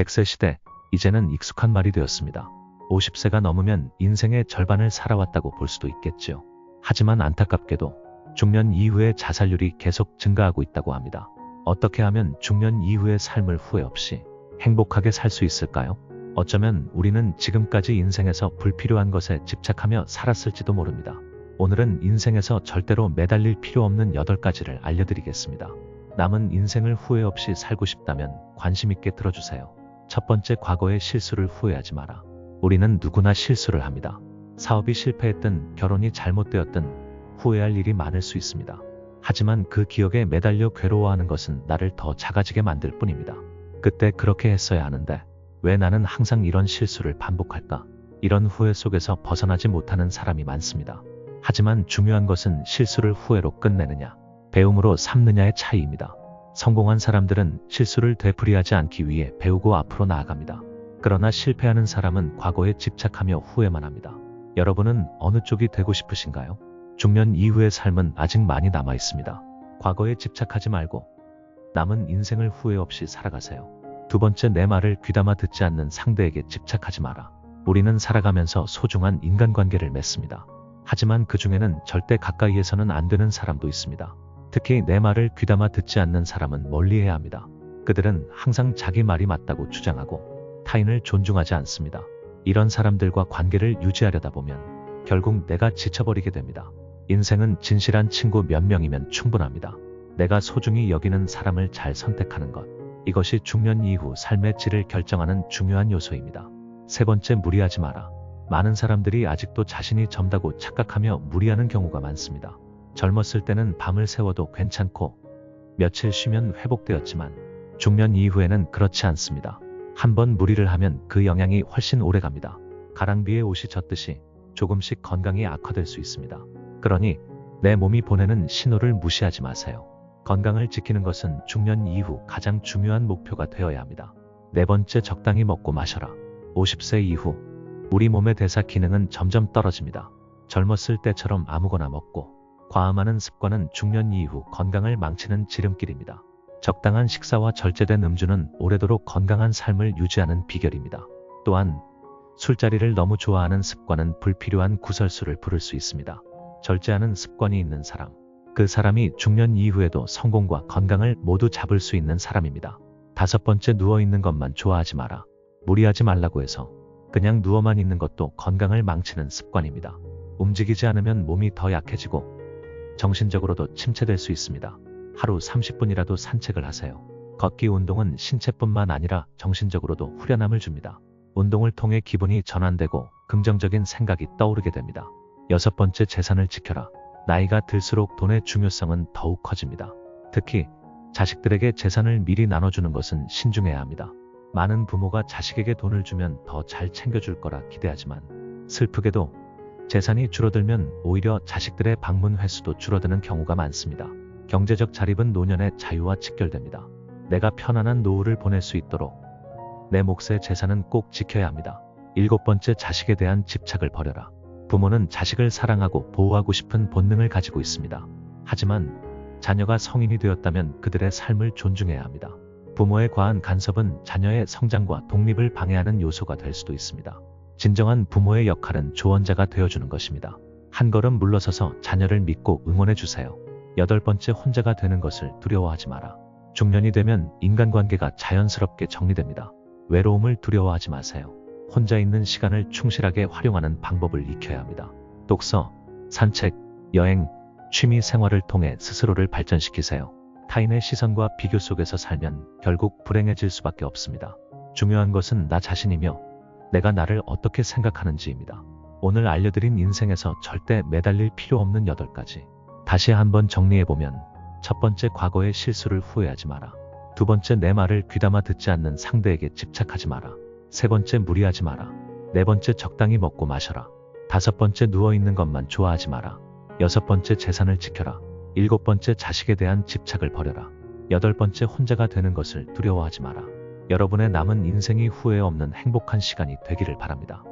100세 시대, 이제는 익숙한 말이 되었습니다. 50세가 넘으면 인생의 절반을 살아왔다고 볼 수도 있겠지요. 하지만 안타깝게도 중년 이후의 자살률이 계속 증가하고 있다고 합니다. 어떻게 하면 중년 이후의 삶을 후회 없이 행복하게 살 수 있을까요? 어쩌면 우리는 지금까지 인생에서 불필요한 것에 집착하며 살았을지도 모릅니다. 오늘은 인생에서 절대로 매달릴 필요 없는 8가지를 알려드리겠습니다. 남은 인생을 후회 없이 살고 싶다면 관심 있게 들어주세요. 첫 번째, 과거의 실수를 후회하지 마라. 우리는 누구나 실수를 합니다. 사업이 실패했든 결혼이 잘못되었든 후회할 일이 많을 수 있습니다. 하지만 그 기억에 매달려 괴로워하는 것은 나를 더 작아지게 만들 뿐입니다. 그때 그렇게 했어야 하는데 왜 나는 항상 이런 실수를 반복할까? 이런 후회 속에서 벗어나지 못하는 사람이 많습니다. 하지만 중요한 것은 실수를 후회로 끝내느냐, 배움으로 삼느냐의 차이입니다. 성공한 사람들은 실수를 되풀이하지 않기 위해 배우고 앞으로 나아갑니다. 그러나 실패하는 사람은 과거에 집착하며 후회만 합니다. 여러분은 어느 쪽이 되고 싶으신가요? 중년 이후의 삶은 아직 많이 남아 있습니다. 과거에 집착하지 말고 남은 인생을 후회 없이 살아가세요. 두 번째, 내 말을 귀담아 듣지 않는 상대에게 집착하지 마라. 우리는 살아가면서 소중한 인간관계를 맺습니다. 하지만 그 중에는 절대 가까이에서는 안 되는 사람도 있습니다. 특히 내 말을 귀담아 듣지 않는 사람은 멀리해야 합니다. 그들은 항상 자기 말이 맞다고 주장하고 타인을 존중하지 않습니다. 이런 사람들과 관계를 유지하려다 보면 결국 내가 지쳐버리게 됩니다. 인생은 진실한 친구 몇 명이면 충분합니다. 내가 소중히 여기는 사람을 잘 선택하는 것, 이것이 중년 이후 삶의 질을 결정하는 중요한 요소입니다. 세 번째, 무리하지 마라. 많은 사람들이 아직도 자신이 젊다고 착각하며 무리하는 경우가 많습니다. 젊었을 때는 밤을 새워도 괜찮고 며칠 쉬면 회복되었지만 중년 이후에는 그렇지 않습니다. 한번 무리를 하면 그 영향이 훨씬 오래 갑니다. 가랑비에 옷이 젖듯이 조금씩 건강이 악화될 수 있습니다. 그러니 내 몸이 보내는 신호를 무시하지 마세요. 건강을 지키는 것은 중년 이후 가장 중요한 목표가 되어야 합니다. 네 번째, 적당히 먹고 마셔라. 50세 이후 우리 몸의 대사 기능은 점점 떨어집니다. 젊었을 때처럼 아무거나 먹고 과음하는 습관은 중년 이후 건강을 망치는 지름길입니다. 적당한 식사와 절제된 음주는 오래도록 건강한 삶을 유지하는 비결입니다. 또한 술자리를 너무 좋아하는 습관은 불필요한 구설수를 부를 수 있습니다. 절제하는 습관이 있는 사람, 그 사람이 중년 이후에도 성공과 건강을 모두 잡을 수 있는 사람입니다. 다섯 번째, 누워있는 것만 좋아하지 마라. 무리하지 말라고 해서 그냥 누워만 있는 것도 건강을 망치는 습관입니다. 움직이지 않으면 몸이 더 약해지고 정신적으로도 침체될 수 있습니다. 하루 30분이라도 산책을 하세요. 걷기 운동은 신체뿐만 아니라 정신적으로도 후련함을 줍니다. 운동을 통해 기분이 전환되고 긍정적인 생각이 떠오르게 됩니다. 여섯 번째, 재산을 지켜라. 나이가 들수록 돈의 중요성은 더욱 커집니다. 특히 자식들에게 재산을 미리 나눠주는 것은 신중해야 합니다. 많은 부모가 자식에게 돈을 주면 더 잘 챙겨줄 거라 기대하지만 슬프게도 재산이 줄어들면 오히려 자식들의 방문 횟수도 줄어드는 경우가 많습니다. 경제적 자립은 노년의 자유와 직결됩니다. 내가 편안한 노후를 보낼 수 있도록 내 몫의 재산은 꼭 지켜야 합니다. 일곱 번째, 자식에 대한 집착을 버려라. 부모는 자식을 사랑하고 보호하고 싶은 본능을 가지고 있습니다. 하지만 자녀가 성인이 되었다면 그들의 삶을 존중해야 합니다. 부모의 과한 간섭은 자녀의 성장과 독립을 방해하는 요소가 될 수도 있습니다. 진정한 부모의 역할은 조언자가 되어주는 것입니다. 한 걸음 물러서서 자녀를 믿고 응원해주세요. 여덟 번째, 혼자가 되는 것을 두려워하지 마라. 중년이 되면 인간관계가 자연스럽게 정리됩니다. 외로움을 두려워하지 마세요. 혼자 있는 시간을 충실하게 활용하는 방법을 익혀야 합니다. 독서, 산책, 여행, 취미 생활을 통해 스스로를 발전시키세요. 타인의 시선과 비교 속에서 살면 결국 불행해질 수밖에 없습니다. 중요한 것은 나 자신이며 내가 나를 어떻게 생각하는지입니다. 오늘 알려드린 인생에서 절대 매달릴 필요 없는 8가지. 다시 한번 정리해보면, 첫 번째, 과거의 실수를 후회하지 마라. 두 번째, 내 말을 귀담아 듣지 않는 상대에게 집착하지 마라. 세 번째, 무리하지 마라. 네 번째, 적당히 먹고 마셔라. 다섯 번째, 누워있는 것만 좋아하지 마라. 여섯 번째, 재산을 지켜라. 일곱 번째, 자식에 대한 집착을 버려라. 여덟 번째, 혼자가 되는 것을 두려워하지 마라. 여러분의 남은 인생이 후회 없는 행복한 시간이 되기를 바랍니다.